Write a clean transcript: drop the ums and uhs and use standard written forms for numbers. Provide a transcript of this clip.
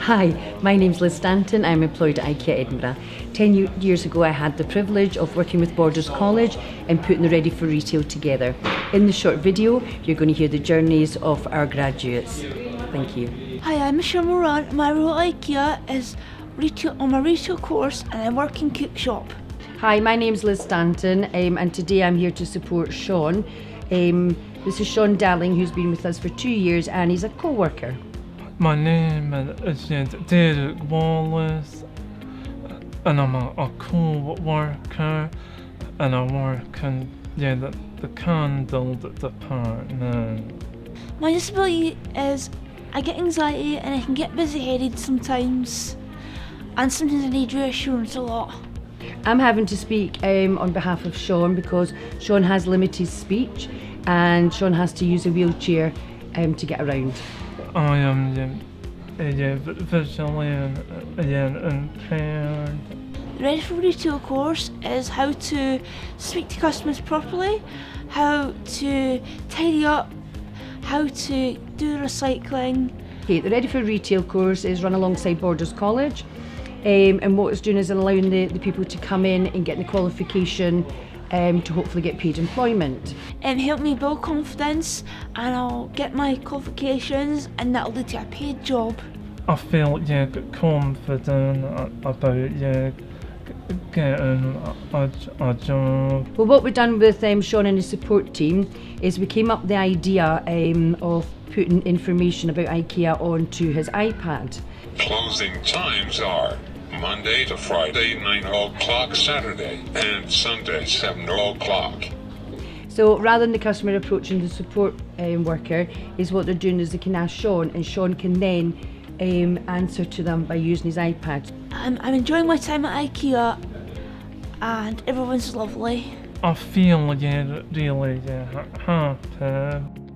Hi, my name's Liz Stanton. I'm employed at Ikea Edinburgh. 10 years ago I had the privilege of working with Borders College and putting the Ready for Retail together. In the short video you're going to hear the journeys of our graduates. Thank you. Hi, I'm Michelle Moran. My role at Ikea is on my retail course and I work in cook shop. Hi, my name's Liz Stanton and today I'm here to support Sean. This is Sean Dalling, who's been with us for 2 years and he's a co-worker. My name is Derek Wallace and I'm a co-worker and I work in the candle department. My disability is I get anxiety and I can get busy-headed sometimes, and sometimes I need reassurance a lot. I'm having to speak on behalf of Sean because Sean has limited speech and Sean has to use a wheelchair to get around. I am visually impaired. The Ready for Retail course is how to speak to customers properly, how to tidy up, how to do recycling. Okay, the Ready for Retail course is run alongside Borders College and what it's doing is allowing the people to come in and get the qualification to hopefully get paid employment. Help me build confidence and I'll get my qualifications and that'll lead to a paid job. I feel confident about getting a job. Well, what we've done with Sean and his support team is we came up with the idea of putting information about Ikea onto his iPad. Closing times are Monday to Friday 9 o'clock, Saturday and Sunday 7 o'clock. So rather than the customer approaching the support worker, is what they're doing is they can ask Sean and Sean can then answer to them by using his iPad. I'm enjoying my time at Ikea and everyone's lovely. I feel really happy.